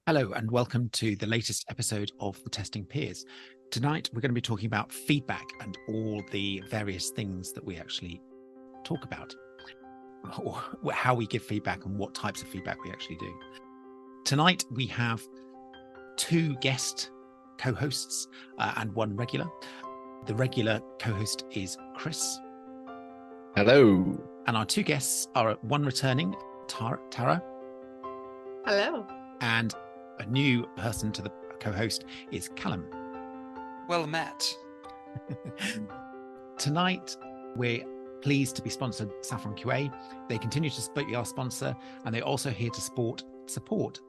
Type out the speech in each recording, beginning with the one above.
Hello and welcome to the latest episode of The Testing Peers. Tonight we're going to be talking about feedback and all the various things that we actually talk about, or how we give feedback and what types of feedback we actually do. Tonight we have two guest co-hosts and one regular. The regular co-host is Chris. Hello. And our two guests are one returning, Tara. Hello. And a new person to the co-host is Callum. Well met. Tonight, we're pleased to be sponsored Saffron QA. They continue to be our sponsor, and they're also here to support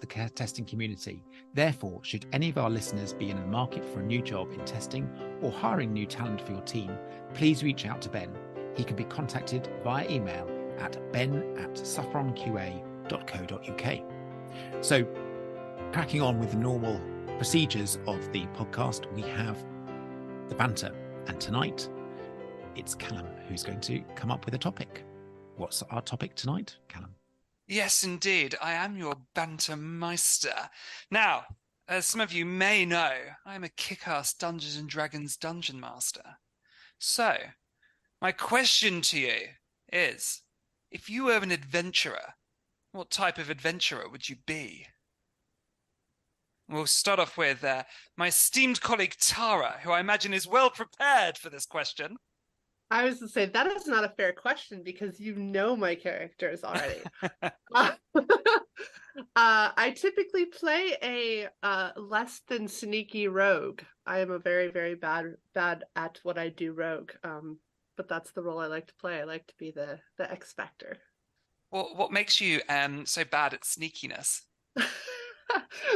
the testing community. Therefore, should any of our listeners be in the market for a new job in testing or hiring new talent for your team, please reach out to Ben. He can be contacted via email at ben@saffronqa.co.uk. So, cracking on with the normal procedures of the podcast, we have the banter. And tonight, it's Callum who's going to come up with a topic. What's our topic tonight, Callum? Yes, indeed. I am your bantermeister. Now, as some of you may know, I am a kick-ass Dungeons & Dragons dungeon master. So, my question to you is, if you were an adventurer, what type of adventurer would you be? We'll start off with my esteemed colleague Tara, who I imagine is well prepared for this question. I was to say that is not a fair question because you know my characters already. I typically play a less than sneaky rogue. I am a very, very bad at what I do rogue. But that's the role I like to play. I like to be the X Factor. Well, what makes you so bad at sneakiness?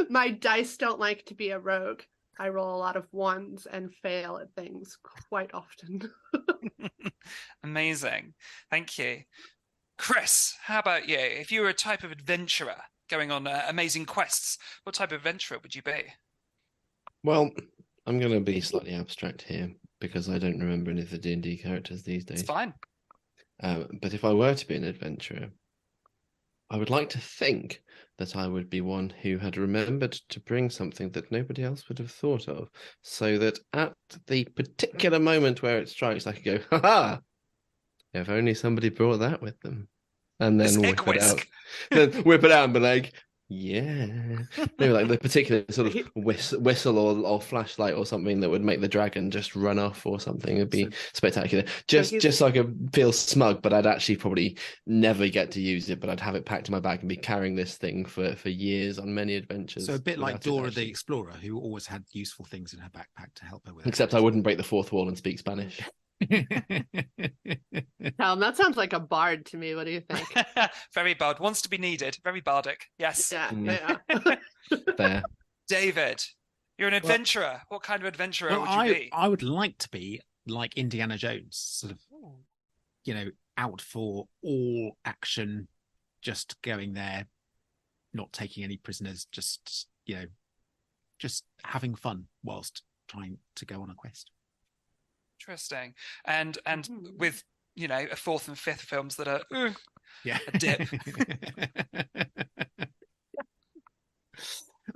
My dice don't like to be a rogue. I roll a lot of ones and fail at things quite often. Amazing. Thank you. Chris, how about you? If you were a type of adventurer going on amazing quests, what type of adventurer would you be? Well, I'm going to be slightly abstract here because I don't remember any of the D&D characters these days. It's fine. But if I were to be an adventurer, I would like to think that I would be one who had remembered to bring something that nobody else would have thought of, so that at the particular moment where it strikes, I could go, ha-ha! If only somebody brought that with them. And then whip it out and be like, yeah. Maybe like the particular sort of whistle or flashlight or something that would make the dragon just run off or something. It'd be spectacular. Just so I could feel smug, but I'd actually probably never get to use it, but I'd have it packed in my bag and be carrying this thing for years on many adventures. So a bit like Dora the Explorer, who always had useful things in her backpack to help her with. Except I wouldn't break the fourth wall and speak Spanish. That sounds like a bard to me. What do you think? Very bard. Wants to be needed. Very bardic. Yes. Yeah. Fair. David, you're an adventurer. What kind of adventurer would you be? I would like to be like Indiana Jones, sort of, out for all action, just going there, not taking any prisoners, just having fun whilst trying to go on a quest. Interesting. And with, a fourth and fifth films that are a dip.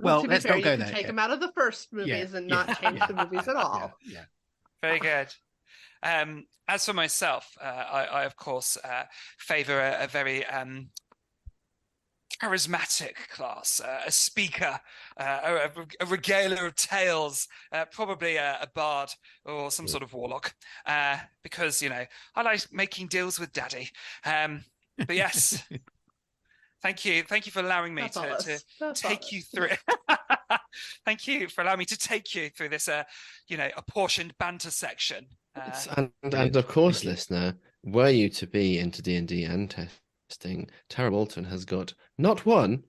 Well, let's not go there. Take them out of the first movies and not change the movies at all. Yeah. Very good. As for myself, I of course favor a very charismatic class, a speaker, a regaler of tales, probably a bard or some sort of warlock, because I like making deals with Daddy. But yes, thank you for allowing me to take you through. Thank you for allowing me to take you through this, apportioned banter section. And of course, listener, were you to be into D&D and testing, Tara Bolton has got not one,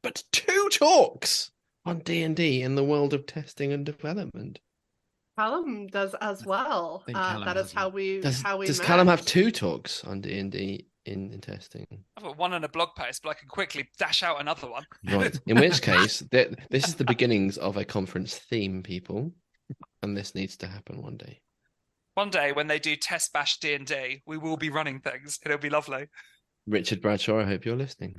but two talks on D&D in the world of testing and development. Callum does as well. That is how we Does met. Callum have two talks on D&D in testing? I've got one on a blog post, but I can quickly dash out another one. Right. In which case, this is the beginnings of a conference theme, people, and this needs to happen one day. One day when they do Test Bash D&D, we will be running things. It'll be lovely. Richard Bradshaw, I hope you're listening.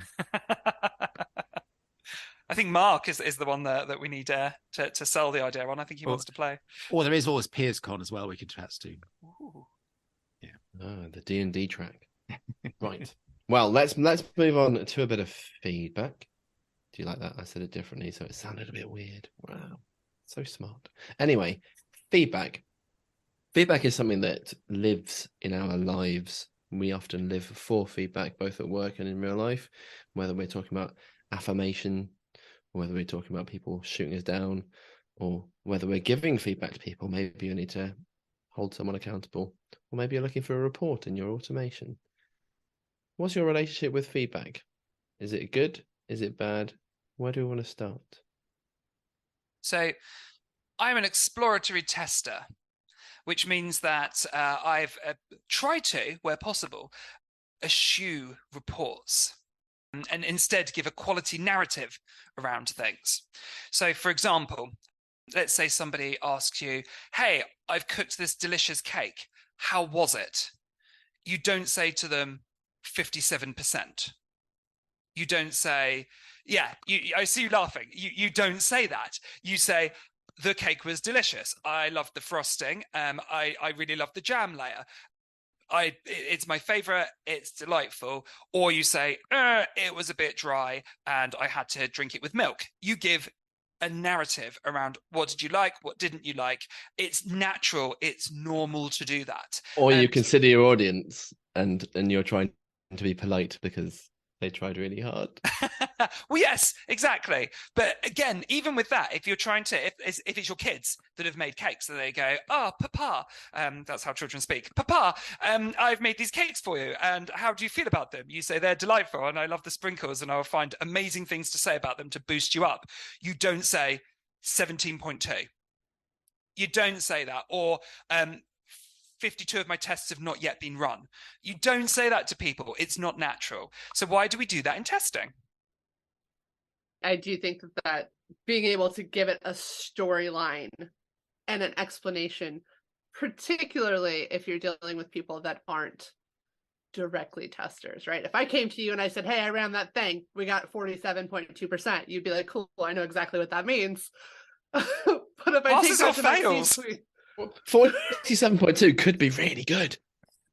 I think Mark is the one that we need to sell the idea on. I think he wants to play. Or there is always Peers Con as well we could perhaps do. Ooh. The D&D track. Right. Well, let's move on to a bit of feedback. Do you like that? I said it differently, so it sounded a bit weird. Wow. So smart. Anyway, feedback. Feedback is something that lives in our lives. We often live for feedback, both at work and in real life, whether we're talking about affirmation, whether we're talking about people shooting us down, or whether we're giving feedback to people. Maybe you need to hold someone accountable, or maybe you're looking for a report in your automation. What's your relationship with feedback? Is it good? Is it bad? Where do we want to start? So I'm an exploratory tester, which means that I've tried to, where possible, eschew reports and instead give a quality narrative around things. So, for example, let's say somebody asks you, hey, I've cooked this delicious cake. How was it? You don't say to them 57%. You don't say, yeah, I see you laughing. You don't say that. You say, the cake was delicious. I loved the frosting. I really loved the jam layer. It's my favorite. It's delightful. Or you say, it was a bit dry and I had to drink it with milk. You give a narrative around what did you like, what didn't you like. It's natural. It's normal to do that. Or you consider your audience and you're trying to be polite because they tried really hard. Well, yes, exactly. But again, even with that, if you're trying to, if it's your kids that have made cakes, so they go, oh, Papa, that's how children speak. Papa, I've made these cakes for you. And how do you feel about them? You say they're delightful and I love the sprinkles and I'll find amazing things to say about them to boost you up. You don't say 17.2. You don't say that. Or 52 of my tests have not yet been run. You don't say that to people. It's not natural. So why do we do that in testing? I do think that being able to give it a storyline and an explanation, particularly if you're dealing with people that aren't directly testers, right? If I came to you and I said, hey, I ran that thing, we got 47.2%, you'd be like, cool, I know exactly what that means. But if I take that to my C-suite, 47.2 could be really good.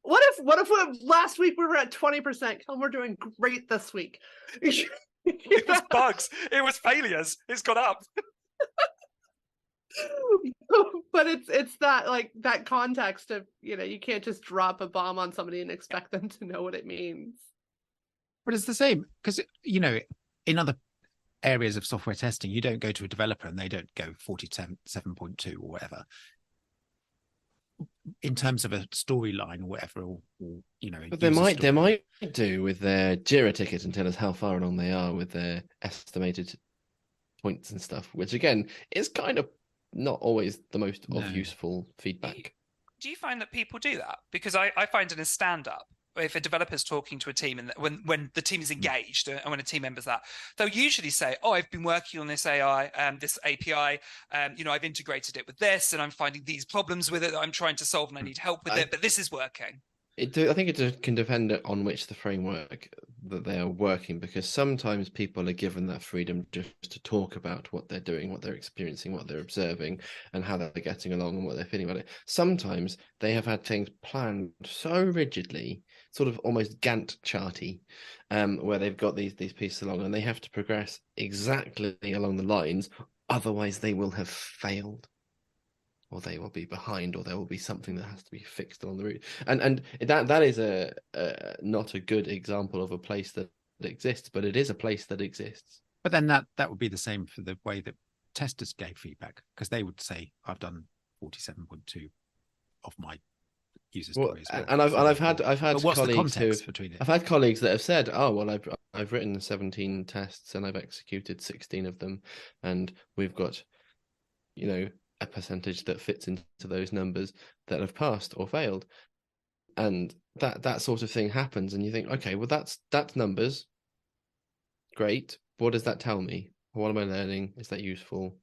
What if last week we were at 20%? We're doing great this week. It was bugs. It was failures. It's gone up. But it's that, like, that context of, you can't just drop a bomb on somebody and expect them to know what it means. But it's the same because, in other areas of software testing, you don't go to a developer and they don't go 47.2 or whatever. In terms of a storyline or whatever, or but they might do with their Jira ticket and tell us how far along they are with their estimated points and stuff, which again is kind of not always the most useful feedback. Do you find that people do that? Because I find in a stand-up, if a developer's talking to a team and when the team is engaged and when a team member's that, they'll usually say, oh, I've been working on this AI, this API, I've integrated it with this and I'm finding these problems with it that I'm trying to solve and I need help with it, but this is working. I think it can depend on which the framework that they are working, because sometimes people are given that freedom just to talk about what they're doing, what they're experiencing, what they're observing, and how they're getting along and what they're feeling about it. Sometimes they have had things planned so rigidly, sort of almost Gantt charty, where they've got these pieces along and they have to progress exactly along the lines, otherwise they will have failed. Or they will be behind, or there will be something that has to be fixed along the route. And that is a not a good example of a place that exists, but it is a place that exists. But then that would be the same for the way that testers gave feedback, because they would say, I've done 47.2 of my user stories. And I've had what's the colleagues context between it? I've had colleagues that have said, oh well, I've written 17 tests and I've executed 16 of them, and we've got, a percentage that fits into those numbers that have passed or failed. And that sort of thing happens, and you think, okay, well that's numbers. Great. What does that tell me? What am I learning? Is that useful?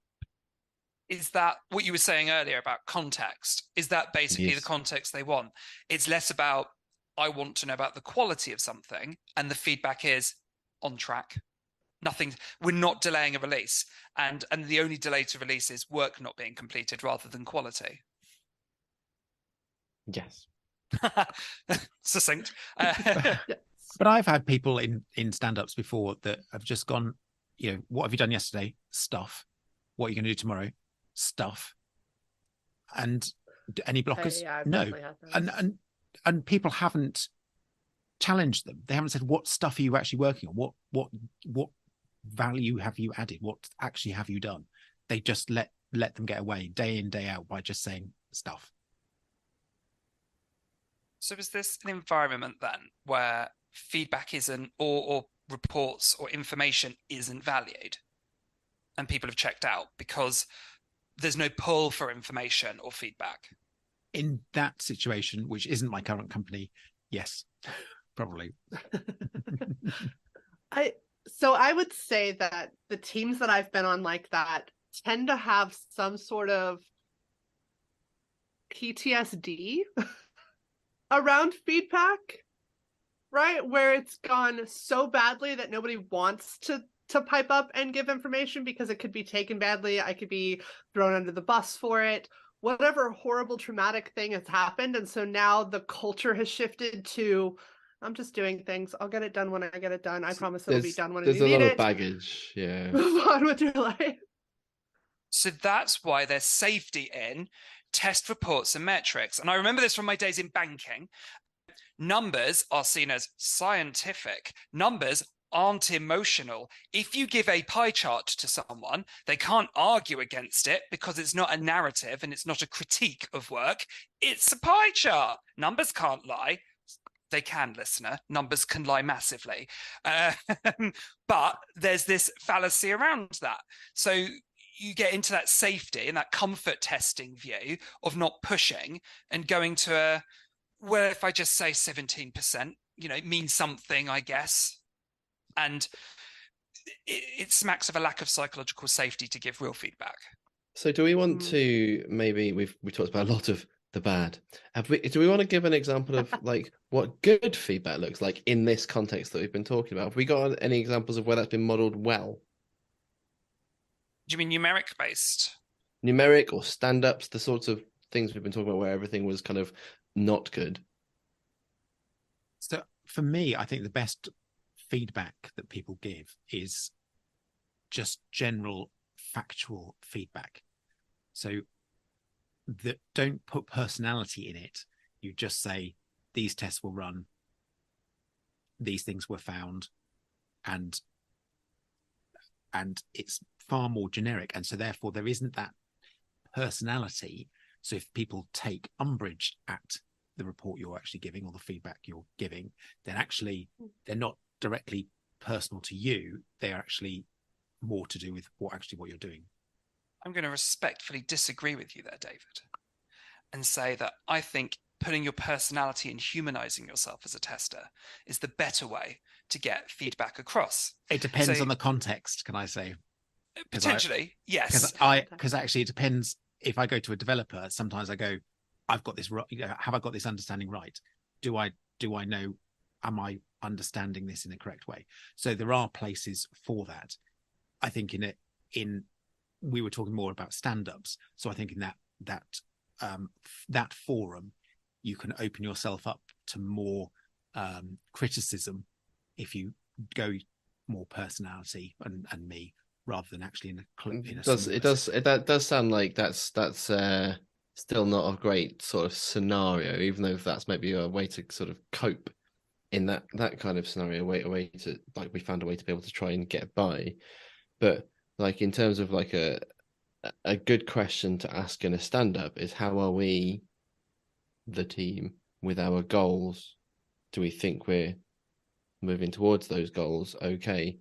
Is that what you were saying earlier about context? Is that basically Yes. the context they want? It's less about, I want to know about the quality of something, and the feedback is on track. Nothing. We're not delaying a release, and the only delay to release is work not being completed rather than quality. Yes. Succinct. But I've had people in stand-ups before that have just gone, what have you done yesterday? Stuff. What are you going to do tomorrow? Stuff. And any blockers? Yeah, I've No. definitely had those. And people haven't challenged them. They haven't said, what stuff are you actually working on? What value have you added? What actually have you done? They just let them get away day in, day out by just saying stuff. So is this an environment then where feedback isn't, or reports or information isn't valued, and people have checked out because there's no pull for information or feedback? In that situation, which isn't my current company, yes, probably. I would say that the teams that I've been on like that tend to have some sort of PTSD around feedback, right? Where it's gone so badly that nobody wants to pipe up and give information because it could be taken badly. I could be thrown under the bus for it. Whatever horrible traumatic thing has happened. And so now the culture has shifted to, I'm just doing things. I'll get it done when I get it done. I promise it'll be done when you need it. There's a lot of baggage. Yeah. Move on with your life. So that's why there's safety in test reports and metrics. And I remember this from my days in banking. Numbers are seen as scientific. Numbers aren't emotional. If you give a pie chart to someone, they can't argue against it because it's not a narrative and it's not a critique of work. It's a pie chart. Numbers can't lie. They can, listener. Numbers can lie massively. But there's this fallacy around that. So you get into that safety and that comfort testing view of not pushing and going to well, if I just say 17%, it means something, I guess. And it smacks of a lack of psychological safety to give real feedback. So do we want to, maybe we talked about a lot of the bad. Do we want to give an example of like what good feedback looks like in this context that we've been talking about? Have we got any examples of where that's been modeled well? Do you mean numeric based? Numeric or stand-ups, the sorts of things we've been talking about where everything was kind of not good. So for me, I think the best feedback that people give is just general factual feedback. So that don't put personality in it. You just say these tests were run, these things were found, and it's far more generic. And so therefore there isn't that personality. So if people take umbrage at the report you're actually giving or the feedback you're giving, then actually they're not directly personal to you. They're actually more to do with what you're doing. I'm going to respectfully disagree with you there, David, and say that I think putting your personality and humanizing yourself as a tester is the better way to get feedback across. It depends on the context, can I say? Potentially, yes. Because actually it depends. If I go to a developer, sometimes I go, I've got this right. Have I got this understanding right? Do I know? Am I understanding this in the correct way? So there are places for that. I think we were talking more about stand-ups. So I think in that forum, you can open yourself up to more criticism if you go more personality and me rather than actually in a that does sound like that's still not a great sort of scenario, even though that's maybe a way to sort of cope in that kind of scenario, a way to, like, we found a way to be able to try and get by. But like in terms of like a good question to ask in a stand-up is, how are we, the team, with our goals? Do we think we're moving towards those goals? Okay.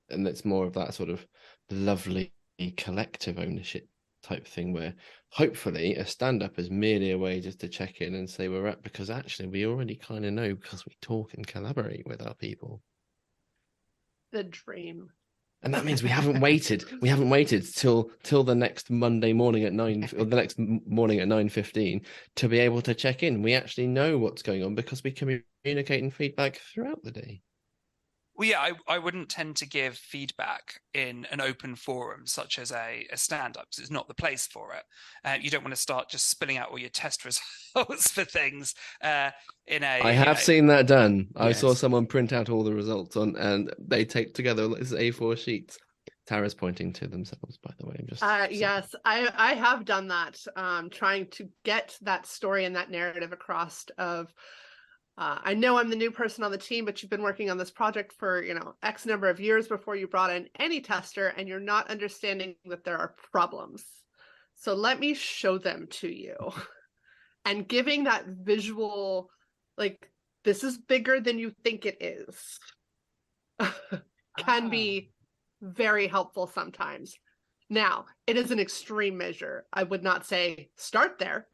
And it's more of that sort of lovely collective ownership type thing where hopefully a stand-up is merely a way just to check in and say we're at, because actually we already kind of know because we talk and collaborate with our people. The dream. And that means we haven't waited till the next Monday morning at 9 or the next morning at 9:15 to be able to check in. We actually know what's going on because we communicate and feedback throughout the day. Well, yeah, I wouldn't tend to give feedback in an open forum such as a stand-up, because it's not the place for it. You don't want to start just spilling out all your test results for things in I a, have seen that done. I saw Yes. someone print out all the results and they take together this A4 sheets. Tara's pointing to themselves, by the way. I'm just saying. Yes, I have done that, trying to get that story and that narrative across of, I know I'm the new person on the team, but you've been working on this project for, X number of years before you brought in any tester, and you're not understanding that there are problems. So let me show them to you. And giving that visual, like, this is bigger than you think it is, can be very helpful sometimes. Now, it is an extreme measure. I would not say start there.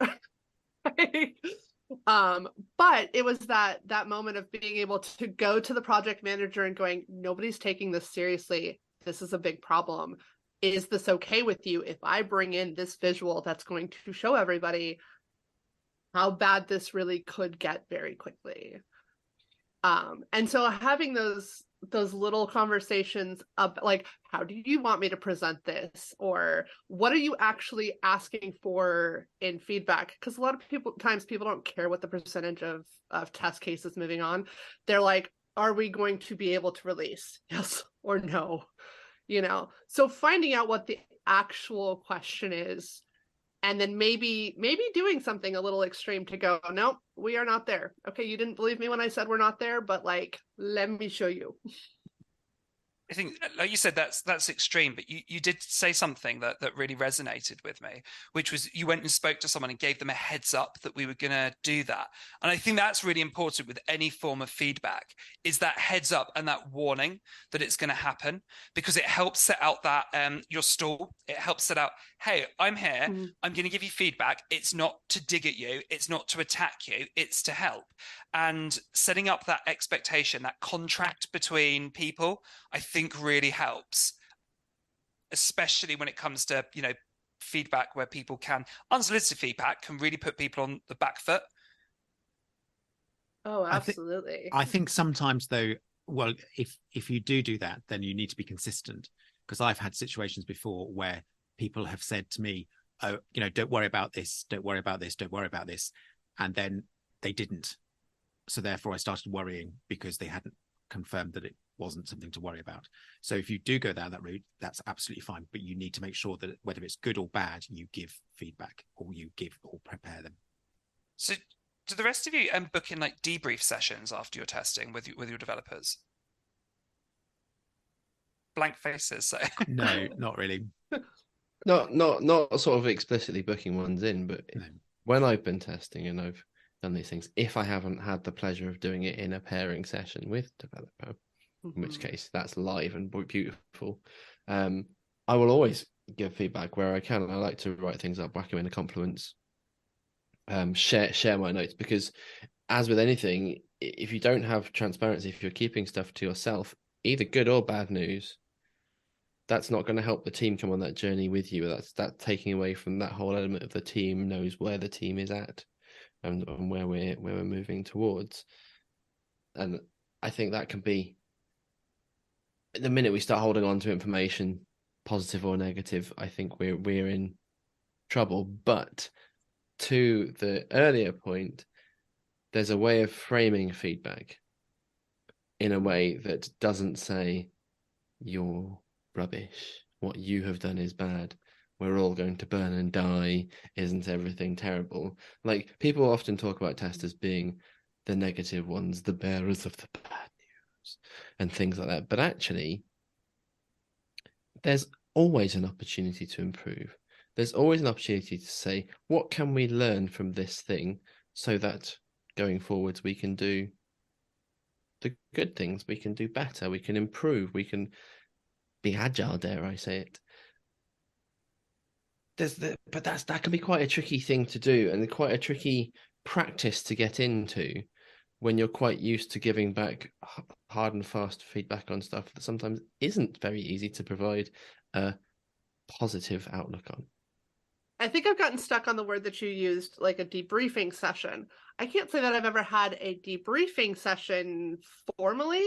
But it was that moment of being able to go to the project manager and going, nobody's taking this seriously. This is a big problem. Is this okay with you if I bring in this visual that's going to show everybody how bad this really could get very quickly? And so having those little conversations of like, how do you want me to present this, or what are you actually asking for in feedback? Because a lot of times people don't care what the percentage of test cases moving on. They're like, are we going to be able to release, yes or no? So finding out what the actual question is, and then maybe doing something a little extreme to go, nope, we are not there. Okay, you didn't believe me when I said we're not there, but like, let me show you. I think, like you said, that's extreme, but you did say something that really resonated with me, which was you went and spoke to someone and gave them a heads up that we were going to do that. And I think that's really important with any form of feedback, is that heads up and that warning that it's going to happen, because it helps set out that your stall. It helps set out, hey, I'm here. Mm-hmm. I'm going to give you feedback. It's not to dig at you. It's not to attack you. It's to help. And setting up that expectation, that contract between people, I think really helps, especially when it comes to, feedback where people unsolicited feedback can really put people on the back foot. Oh, absolutely. I think sometimes though, well, if you do that, then you need to be consistent, because I've had situations before where people have said to me, oh, don't worry about this, don't worry about this, don't worry about this. And then they didn't. So therefore I started worrying because they hadn't confirmed that it wasn't something to worry about. So if you do go down that route, that's absolutely fine. But you need to make sure that whether it's good or bad, you give feedback or prepare them. So do the rest of you book in like debrief sessions after your testing with your developers? Blank faces. So. No, not really. Not sort of explicitly booking ones in, but No. When I've been testing and I've done these things, if I haven't had the pleasure of doing it in a pairing session with developer, in which case that's live and beautiful, I will always give feedback where I can. I like to write things up, whack them in the compliments, share my notes, because as with anything, if you don't have transparency, if you're keeping stuff to yourself, either good or bad news, that's not going to help the team come on that journey with you. That's taking away from that whole element of the team knows where the team is at and where we're moving towards. And I think that can be, the minute we start holding on to information, positive or negative, I think we're in trouble. But to the earlier point, there's a way of framing feedback in a way that doesn't say you're rubbish, what you have done is bad, we're all going to burn and die, isn't everything terrible? Like, people often talk about testers being the negative ones, the bearers of the bad news and things like that, but actually there's always an opportunity to improve. There's always an opportunity to say, what can we learn from this thing so that going forwards we can do the good things, we can do better, we can improve, we can be agile, dare I say it. But that can be quite a tricky thing to do, and quite a tricky practice to get into when you're quite used to giving back hard and fast feedback on stuff that sometimes isn't very easy to provide a positive outlook on. I think I've gotten stuck on the word that you used, like a debriefing session. I can't say that I've ever had a debriefing session formally,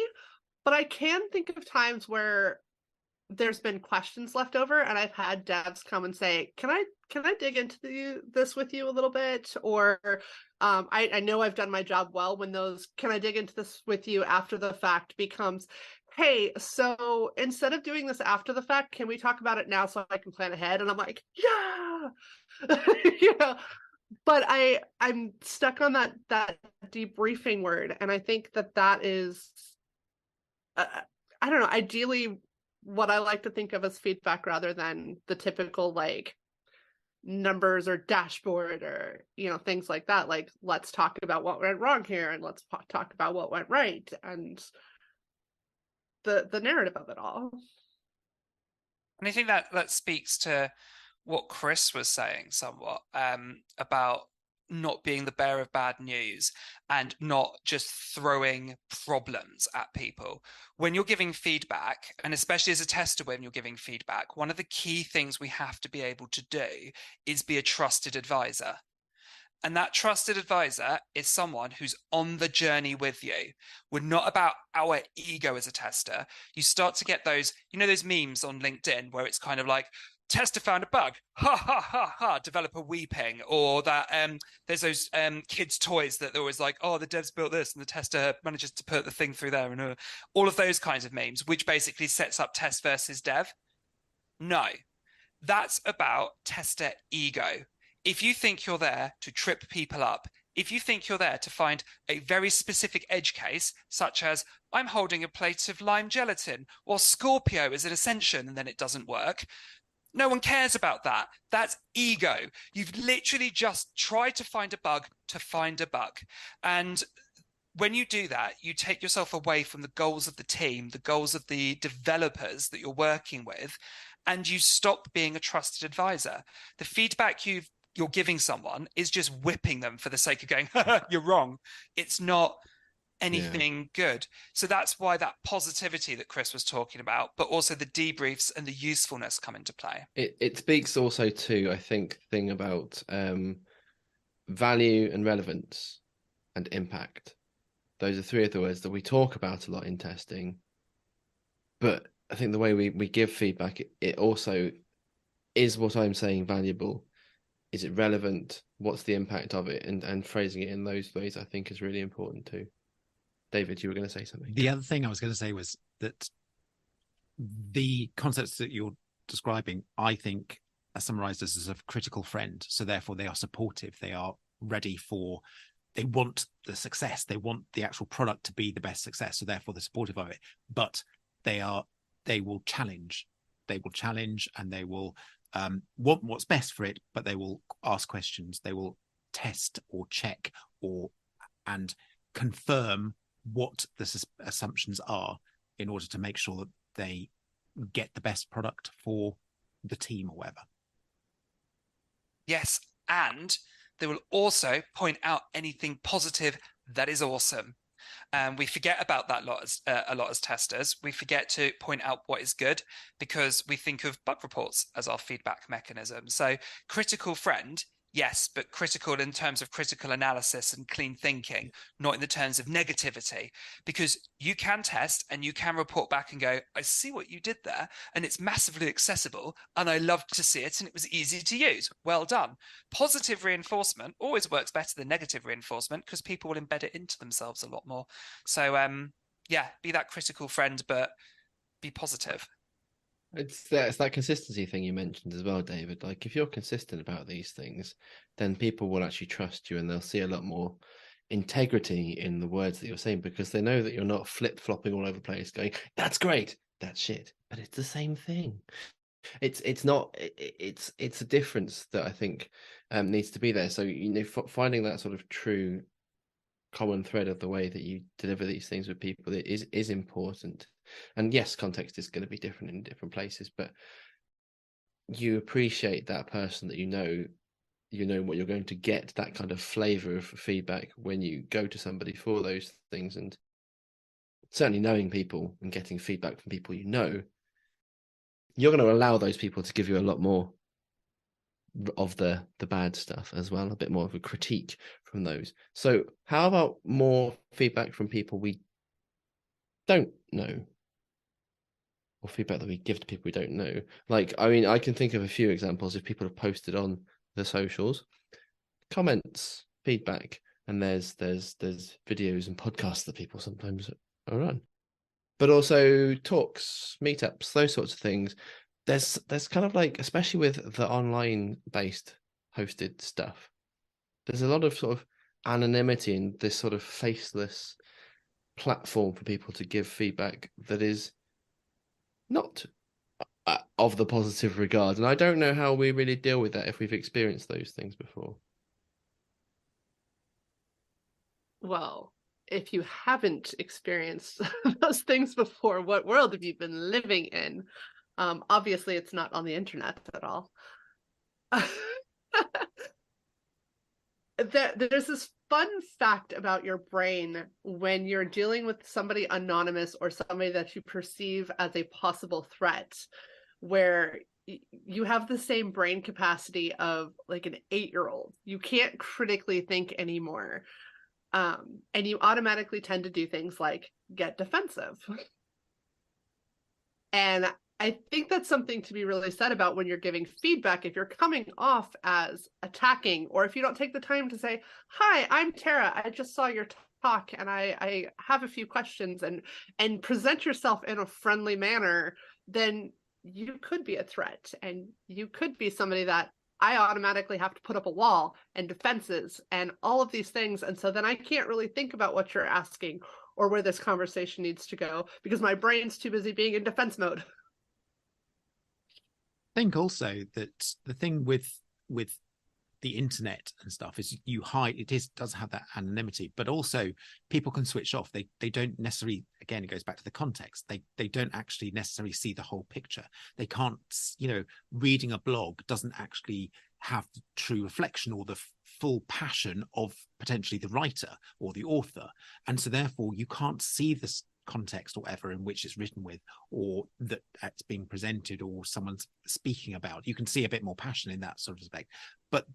But I can think of times where there's been questions left over, and I've had devs come and say, can I dig into this with you a little bit? Or I know I've done my job well when those can I dig into this with you after the fact becomes, hey, so instead of doing this after the fact, can we talk about it now so I can plan ahead? And I'm like, yeah. You know, but I'm stuck on that debriefing word, and I think that is I don't know, ideally what I like to think of as feedback rather than the typical like numbers or dashboard or, you know, things like that. Like, let's talk about what went wrong here and let's talk about what went right and the narrative of it all. And I think that speaks to what Chris was saying somewhat about not being the bearer of bad news and not just throwing problems at people. When you're giving feedback, and especially as a tester when you're giving feedback, one of the key things we have to be able to do is be a trusted advisor. And that trusted advisor is someone who's on the journey with you. We're not about our ego as a tester. You start to get those, you know, those memes on LinkedIn where it's kind of like, tester found a bug, ha ha ha ha, developer weeping, or that there's those kids' toys that they're always like, oh, the devs built this and the tester manages to put the thing through there, and all of those kinds of memes, which basically sets up test versus dev. No, that's about tester ego. If you think you're there to trip people up, if you think you're there to find a very specific edge case, such as I'm holding a plate of lime gelatin, or Scorpio is an ascension and then it doesn't work, no one cares about that. That's ego. You've literally just tried to find a bug to find a bug. And when you do that, you take yourself away from the goals of the team, the goals of the developers that you're working with, and you stop being a trusted advisor. The feedback you're giving someone is just whipping them for the sake of going, you're wrong. It's not anything good. So that's why that positivity that Chris was talking about, but also the debriefs and the usefulness come into play. It speaks also to, I think, thing about value and relevance and impact. Those are three of the words that we talk about a lot in testing. But I think the way we give feedback, it also is what I'm saying valuable. Is it relevant? What's the impact of it? And phrasing it in those ways, I think, is really important too. David, you were going to say something. The other thing I was going to say was that the concepts that you're describing, I think, are summarized as a critical friend. So therefore, they are supportive. They are ready for, they want the success. They want the actual product to be the best success. So therefore, they're supportive of it. But they will challenge. They will challenge, and they will want what's best for it. But they will ask questions. They will test or check and confirm what the assumptions are in order to make sure that they get the best product for the team or whatever. Yes, and they will also point out anything positive that is awesome. We forget about that a lot as testers. We forget to point out what is good because we think of bug reports as our feedback mechanism. So critical friend, yes, but critical in terms of critical analysis and clean thinking, not in the terms of negativity, because you can test and you can report back and go, I see what you did there, and it's massively accessible, and I loved to see it, and it was easy to use. Well done. Positive reinforcement always works better than negative reinforcement because people will embed it into themselves a lot more. So, yeah, be that critical friend, but be positive. It's that consistency thing you mentioned as well, David. Like, if you're consistent about these things, then people will actually trust you and they'll see a lot more integrity in the words that you're saying because they know that you're not flip-flopping all over the place going, that's great, that's shit. But it's the same thing. It's a difference that I think needs to be there. So, you know, finding that sort of true common thread of the way that you deliver these things with people is important. And yes, context is going to be different in different places, but you appreciate that person that you know what you're going to get, that kind of flavor of feedback when you go to somebody for those things. And certainly knowing people and getting feedback from people you know, you're going to allow those people to give you a lot more of the bad stuff as well, a bit more of a critique from those. So how about more feedback from people we don't know, or feedback that we give to people we don't know. Like, I mean, I can think of a few examples if people have posted on the socials, comments, feedback, and there's videos and podcasts that people sometimes are on, but also talks, meetups, those sorts of things. There's kind of like, especially with the online based hosted stuff, there's a lot of sort of anonymity in this sort of faceless platform for people to give feedback that is not of the positive regard. And I don't know how we really deal with that if we've experienced those things before. Well, if you haven't experienced those things before, what world have you been living in? Obviously, it's not on the internet at all. There's this fun fact about your brain when you're dealing with somebody anonymous or somebody that you perceive as a possible threat, where you have the same brain capacity of like an 8-year-old. You can't critically think anymore. And you automatically tend to do things like get defensive. And I think that's something to be really said about when you're giving feedback. If you're coming off as attacking, or if you don't take the time to say, "Hi, I'm Tara. I just saw your talk and I have a few questions," and present yourself in a friendly manner, then you could be a threat, and you could be somebody that I automatically have to put up a wall and defenses and all of these things. And so then I can't really think about what you're asking or where this conversation needs to go because my brain's too busy being in defense mode. I think also that the thing with the internet and stuff is you hide, does have that anonymity, but also people can switch off. They don't necessarily, again, it goes back to the context, they don't actually necessarily see the whole picture. They can't, reading a blog doesn't actually have the true reflection or the full passion of potentially the writer or the author, and so therefore you can't see this context or whatever in which it's written with, or that it's being presented, or someone's speaking about. You can see a bit more passion in that sort of respect, but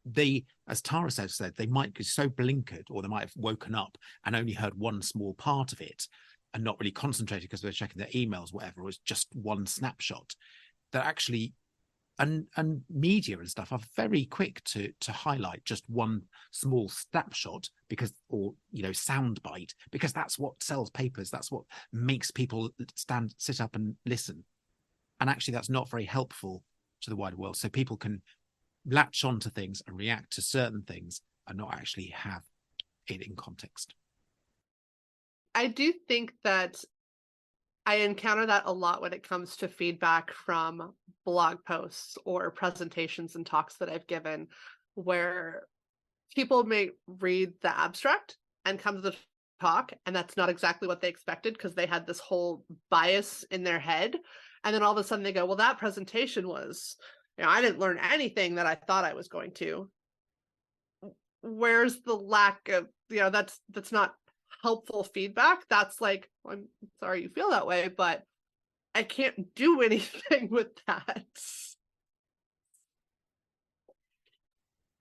they, as Tara said, they might be so blinkered, or they might have woken up and only heard one small part of it and not really concentrated because they're checking their emails, whatever, it was just one snapshot, that actually and media and stuff are very quick to highlight just one small snapshot because, or sound bite, because that's what sells papers, that's what makes people sit up and listen. And actually that's not very helpful to the wider world. So people can latch onto things and react to certain things and not actually have it in context. I do think that I encounter that a lot when it comes to feedback from blog posts or presentations and talks that I've given, where people may read the abstract and come to the talk, and that's not exactly what they expected because they had this whole bias in their head. And then all of a sudden they go, well, that presentation was, I didn't learn anything that I thought I was going to. Where's the lack of, that's not helpful feedback. That's like, I'm sorry you feel that way, but I can't do anything with that.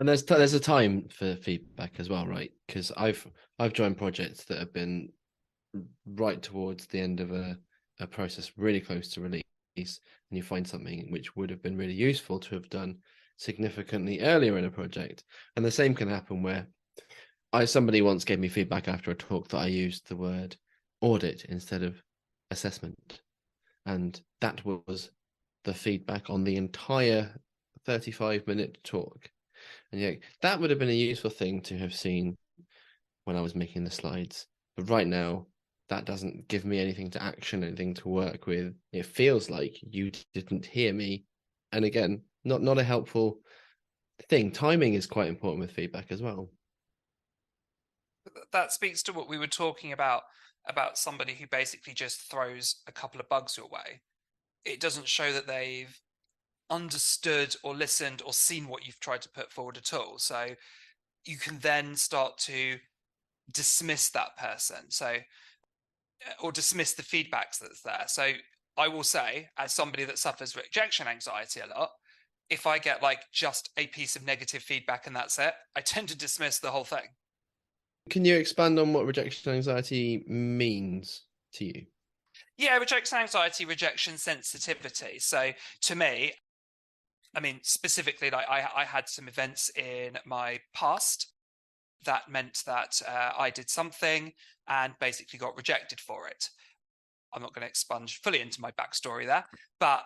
And there's a time for feedback as well, right? Because I've joined projects that have been right towards the end of a process, really close to release, and you find something which would have been really useful to have done significantly earlier in a project. And the same can happen where somebody once gave me feedback after a talk that I used the word audit instead of assessment. And that was the feedback on the entire 35-minute talk. And that would have been a useful thing to have seen when I was making the slides. But right now, that doesn't give me anything to action, anything to work with. It feels like you didn't hear me. And again, not a helpful thing. Timing is quite important with feedback as well. That speaks to what we were talking about somebody who basically just throws a couple of bugs your way. It doesn't show that they've understood or listened or seen what you've tried to put forward at all. So you can then start to dismiss that person, or dismiss the feedbacks that's there. So I will say, as somebody that suffers rejection anxiety a lot, if I get like just a piece of negative feedback and that's it, I tend to dismiss the whole thing. Can you expand on what rejection anxiety means to you? Yeah, rejection anxiety, rejection sensitivity. So to me, I mean, specifically, like I had some events in my past that meant that I did something and basically got rejected for it. I'm not going to expunge fully into my backstory there, but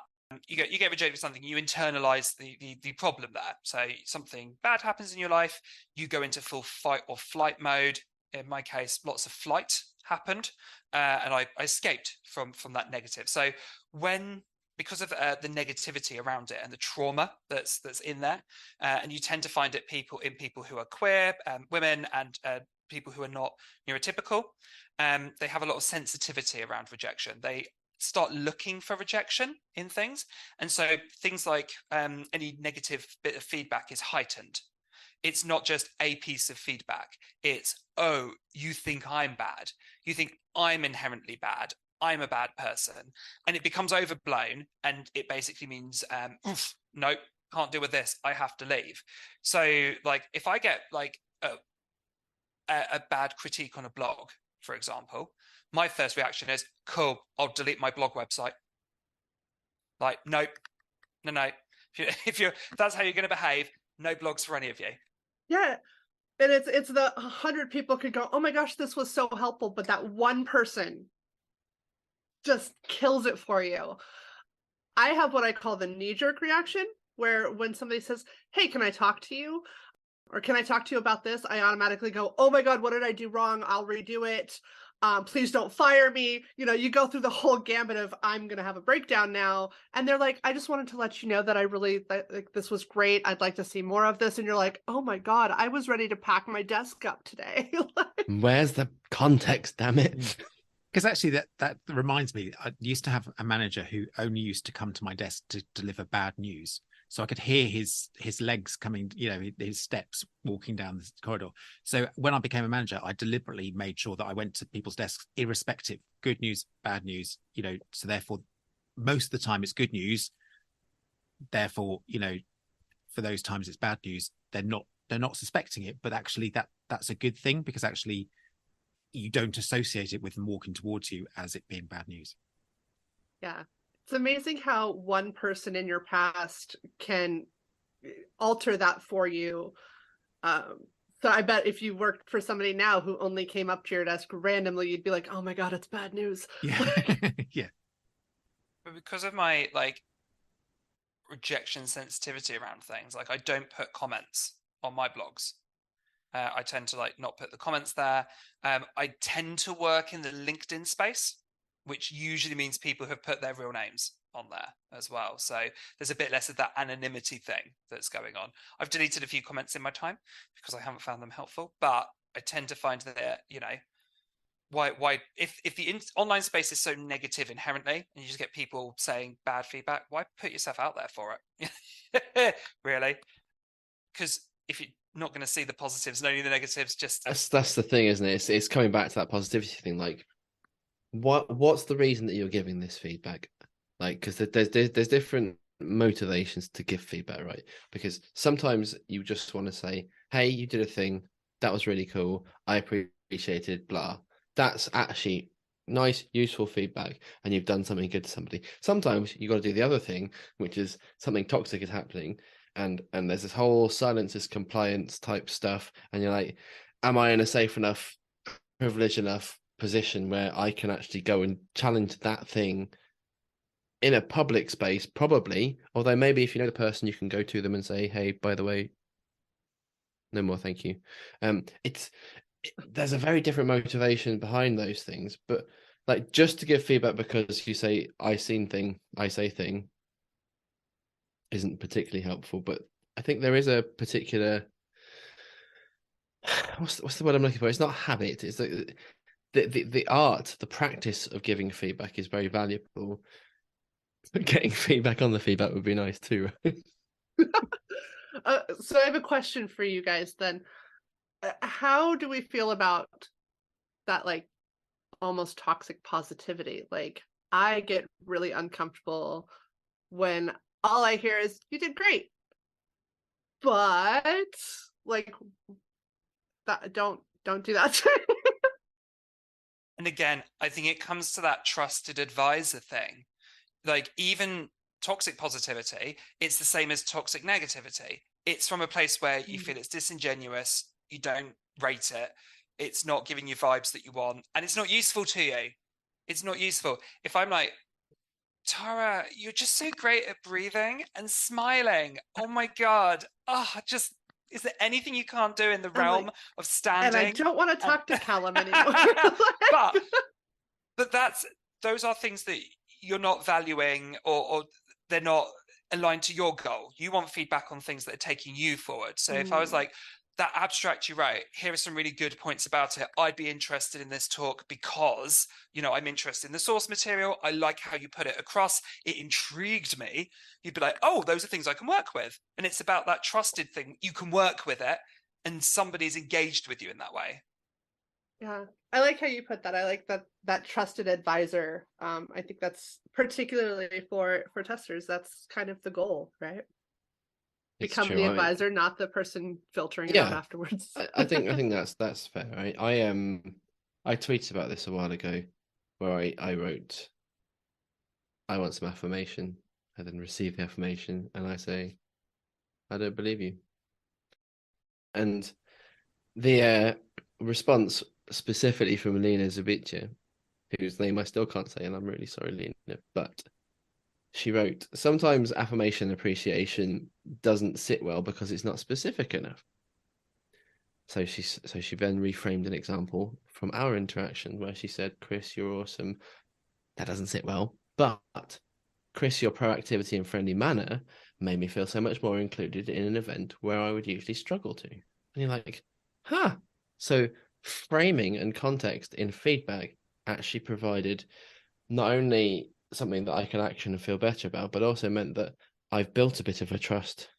you get rejected for something, you internalize the problem there. So something bad happens in your life, you go into full fight or flight mode. In my case, lots of flight happened, and I escaped from that negative. So because of the negativity around it and the trauma that's in there, and you tend to find it in people who are queer, women, and people who are not neurotypical, they have a lot of sensitivity around rejection. They start looking for rejection in things, and so things like any negative bit of feedback is heightened. It's not just a piece of feedback. It's, oh, you think I'm bad. You think I'm inherently bad. I'm a bad person. And it becomes overblown, and it basically means, oof, nope, can't deal with this. I have to leave. So like if I get like a bad critique on a blog, for example, my first reaction is, cool, I'll delete my blog website. Like, nope, no. If that's how you're going to behave, no blogs for any of you. Yeah. And it's the 100 people could go, oh my gosh, this was so helpful, but that one person just kills it for you. I have what I call the knee-jerk reaction, where when somebody says, hey, can I talk to you? Or can I talk to you about this? I automatically go, oh my God, what did I do wrong? I'll redo it. Please don't fire me. You go through the whole gambit of, I'm going to have a breakdown now. And they're like, I just wanted to let you know that I really, like, this was great. I'd like to see more of this. And you're like, oh my God, I was ready to pack my desk up today. Where's the context, damn it? Because actually that reminds me, I used to have a manager who only used to come to my desk to deliver bad news. So I could hear his legs coming, his steps walking down the corridor. So when I became a manager, I deliberately made sure that I went to people's desks, irrespective, good news, bad news, so therefore most of the time it's good news. Therefore, for those times it's bad news, they're not suspecting it, but actually that's a good thing, because actually you don't associate it with them walking towards you as it being bad news. Yeah. It's amazing how one person in your past can alter that for you. So I bet if you worked for somebody now who only came up to your desk randomly, you'd be like, oh my God, it's bad news. Yeah. Yeah. But because of my rejection sensitivity around things, I don't put comments on my blogs. I tend to not put the comments there. I tend to work in the LinkedIn space, which usually means people have put their real names on there as well. So there's a bit less of that anonymity thing that's going on. I've deleted a few comments in my time because I haven't found them helpful, but I tend to find that, why if the online space is so negative inherently and you just get people saying bad feedback, why put yourself out there for it? Really? Because if you're not going to see the positives and only the negatives, that's the thing, isn't it? It's coming back to that positivity thing. Like, what's the reason that you're giving this feedback? Because there's different motivations to give feedback, right? Because sometimes you just want to say, hey, you did a thing that was really cool, I appreciated, blah. That's actually nice, useful feedback, and you've done something good to somebody. Sometimes you got to do the other thing, which is something toxic is happening, and there's this whole silence is compliance type stuff, and you're like, am I in a safe enough, privileged enough position where I can actually go and challenge that thing in a public space? Probably, although maybe if you know the person, you can go to them and say, hey, by the way, no more, thank you. There's a very different motivation behind those things, but just to give feedback because you say I say thing isn't particularly helpful. But I think there is a particular what's the word I'm looking for? It's not habit. It's the art, the practice of giving feedback is very valuable. But getting feedback on the feedback would be nice too. So I have a question for you guys then. How do we feel about that, almost toxic positivity? I get really uncomfortable when all I hear is, you did great. But that don't do that. And again, I think it comes to that trusted advisor thing. Like, even toxic positivity, it's the same as toxic negativity. It's from a place where you feel it's disingenuous, you don't rate it, it's not giving you vibes that you want, and it's not useful to you. It's not useful. If I'm like, Tara, you're just so great at breathing and smiling. Oh my God. Oh, just, is there anything you can't do in the realm of And I standing? don't want to talk to Callum anymore. but those are things that you're not valuing, or they're not aligned to your goal. You want feedback on things that are taking you forward. So if I was like, that abstract you wrote, here are some really good points about it, I'd be interested in this talk because, I'm interested in the source material, I like how you put it across, it intrigued me, you'd be like, oh, those are things I can work with. And it's about that trusted thing. You can work with it and somebody's engaged with you in that way. Yeah, I like how you put that. I like that trusted advisor. I think that's particularly for testers. That's kind of the goal, right? Become the advisor, not the person filtering it out afterwards. I think that's fair. Right? I tweeted about this a while ago, where I wrote, I want some affirmation, and then receive the affirmation, and I say, I don't believe you. And the response specifically from Lena Zabicha, whose name I still can't say, and I'm really sorry, Lena, but she wrote, sometimes affirmation appreciation doesn't sit well because it's not specific enough. So she then reframed an example from our interaction where she said, Chris, you're awesome. That doesn't sit well. But Chris, your proactivity and friendly manner made me feel so much more included in an event where I would usually struggle to. And you're like, huh. So framing and context in feedback actually provided not only something that I can action and feel better about, but also meant that I've built a bit of a trust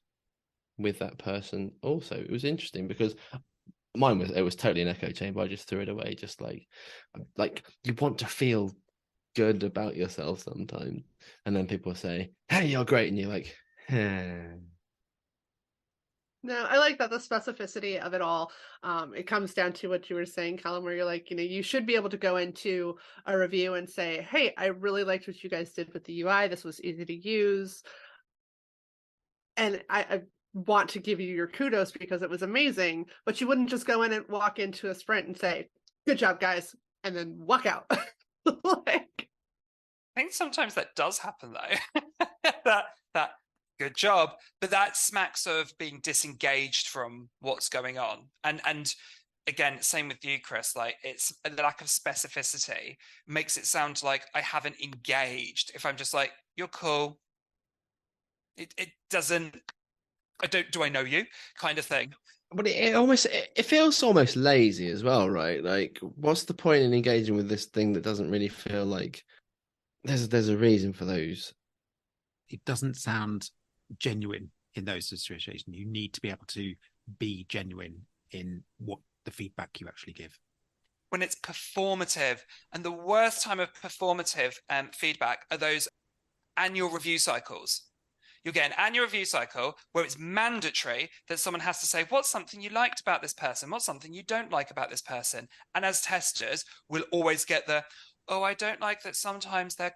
with that person. Also, it was interesting because it was totally an echo chamber. I just threw it away, just like you want to feel good about yourself sometimes, and then people say, hey, you're great, and you're like, No, I like that, the specificity of it all. It comes down to what you were saying, Callum, where you're like, you should be able to go into a review and say, hey, I really liked what you guys did with the UI. This was easy to use. And I want to give you your kudos because it was amazing, but you wouldn't just go in and walk into a sprint and say, good job, guys, and then walk out. I think sometimes that does happen though. that good job, but that smacks of being disengaged from what's going on. And again, same with you, Chris, like, it's a lack of specificity makes it sound like I haven't engaged. If I'm just like, you're cool, it doesn't, do I know you, kind of thing. But it feels almost lazy as well, right? Like, what's the point in engaging with this thing that doesn't really feel like there's a reason for those? It doesn't sound genuine in those situations. You need to be able to be genuine in what the feedback you actually give. When it's performative, and the worst time of performative feedback are those annual review cycles. You'll get an annual review cycle where it's mandatory that someone has to say, what's something you liked about this person? What's something you don't like about this person? And as testers, we'll always get the, oh, I don't like that sometimes their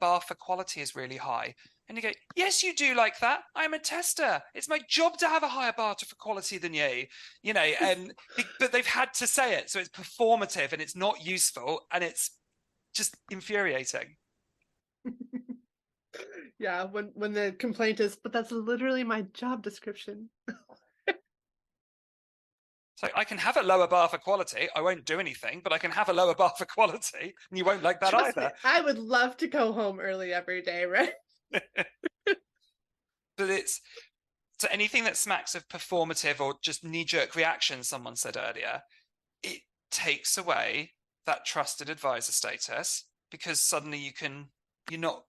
bar for quality is really high. And you go, yes, you do like that. I'm a tester. It's my job to have a higher bar for quality than you, but they've had to say it. So it's performative and it's not useful and it's just infuriating. Yeah, when the complaint is, but that's literally my job description. So I can have a lower bar for quality. I won't do anything, but I can have a lower bar for quality, and you won't like that Trust either. Me, I would love to go home early every day, right? But it's, so anything that smacks of performative or just knee-jerk reaction, someone said earlier, it takes away that trusted advisor status, because suddenly you're not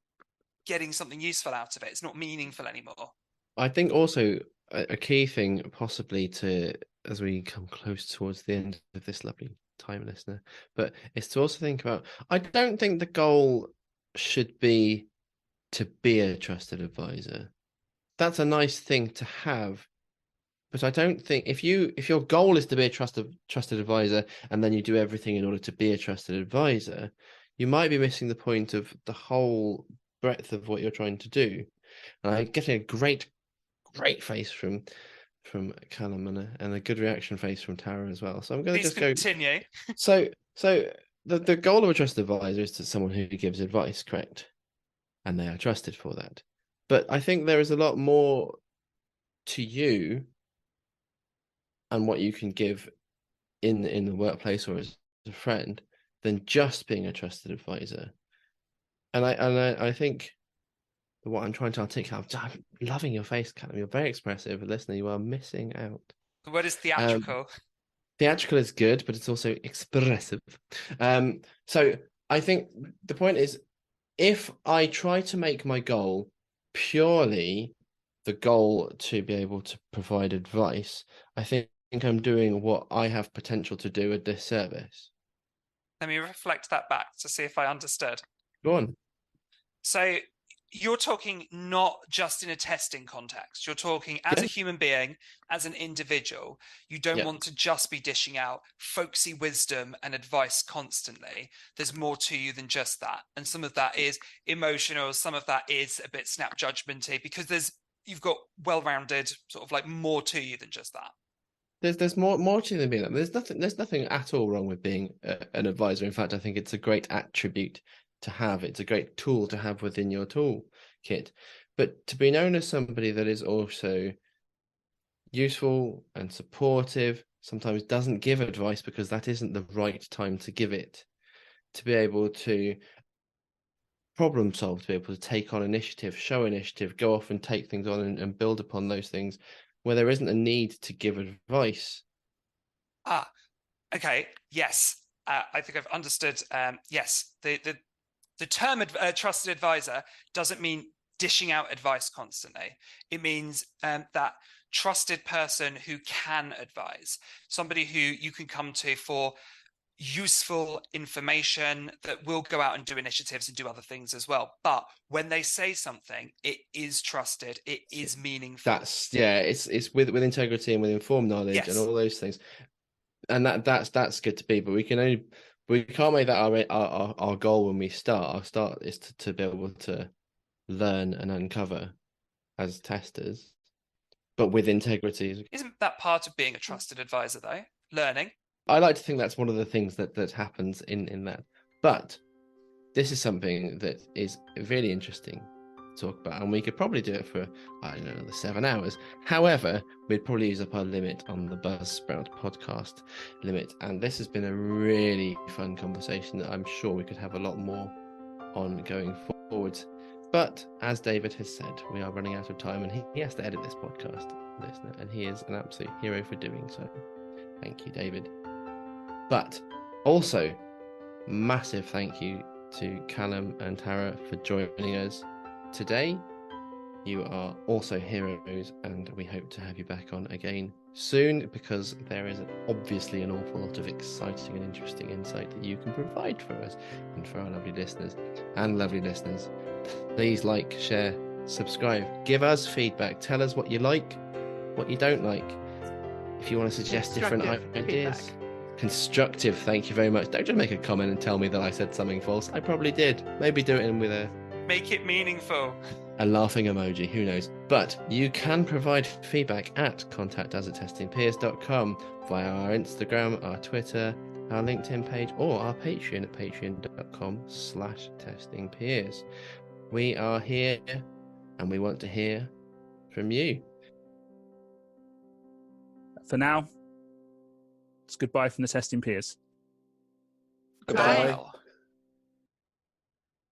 getting something useful out of it. It's not meaningful anymore. I think also a key thing possibly to, as we come close towards the end of this lovely time, listener, but it's to also think about, I don't think the goal should be to be a trusted advisor. That's a nice thing to have, But I don't think if your goal is to be a trusted advisor and then you do everything in order to be a trusted advisor, you might be missing the point of the whole breadth of what you're trying to do. And I'm getting a great face from Callum and a good reaction face from Tara as well. So I'm going to just continue. So the goal of a trusted advisor is to someone who gives advice, correct? And they are trusted for that. But I think there is a lot more to you and what you can give in the workplace or as a friend than just being a trusted advisor. And I think what I'm trying to articulate, I'm loving your face, Callum. You're very expressive. Listener, you are missing out. What is theatrical? Theatrical is good, but it's also expressive. So I think the point is, if I try to make my goal purely the goal to be able to provide advice, I think I'm doing what I have potential to do a disservice. Let me reflect that back to see if I understood. Go on. So you're talking not just in a testing context. You're talking as a human being, as an individual. You don't want to just be dishing out folksy wisdom and advice constantly. There's more to you than just that. And some of that is emotional. Some of that is a bit snap judgmenty, because you've got well-rounded sort of like more to you than just that. There's more to you than being that. There's nothing at all wrong with being an advisor. In fact, I think it's a great attribute to have. It's a great tool to have within your toolkit. But to be known as somebody that is also useful and supportive, sometimes doesn't give advice because that isn't the right time to give it. To be able to problem solve, to be able to take on initiative, show initiative, go off and take things on and build upon those things where there isn't a need to give advice. Okay. Yes. I think I've understood. Yes. The term trusted advisor doesn't mean dishing out advice constantly. It means that trusted person who can advise, somebody who you can come to for useful information, that will go out and do initiatives and do other things as well. But when they say something, it is trusted, it is meaningful. It's with integrity and with informed knowledge and all those things. And that's good to be, but we can't make that our goal when we start. Our start is to be able to learn and uncover as testers, but with integrity. Isn't that part of being a trusted advisor though? Learning? I like to think that's one of the things that happens in that. But this is something that is really interesting to talk about, and we could probably do it for, I don't know, another 7 hours. However, we'd probably use up our limit on the Buzzsprout podcast limit, and this has been a really fun conversation that I'm sure we could have a lot more on going forward. But as David has said, we are running out of time, and he has to edit this podcast, listener, and he is an absolute hero for doing so. Thank you, David. But also, massive thank you to Callum and Tara for joining us today. You are also heroes, and we hope to have you back on again soon, because there is obviously an awful lot of exciting and interesting insight that you can provide for us and for our lovely listeners. And lovely listeners, please like, share, subscribe, give us feedback, tell us what you like, what you don't like. If you want to suggest different ideas. Feedback. Constructive, thank you very much. Don't just make a comment and tell me that I said something false. I probably did. Maybe do it in with a... Make it meaningful. A laughing emoji, who knows. But you can provide feedback at contact@testingpeers.com via our Instagram, our Twitter, our LinkedIn page, or our Patreon at patreon.com/testingpeers. We are here and we want to hear from you. For now, it's goodbye from the Testing Peers. Goodbye. Wow.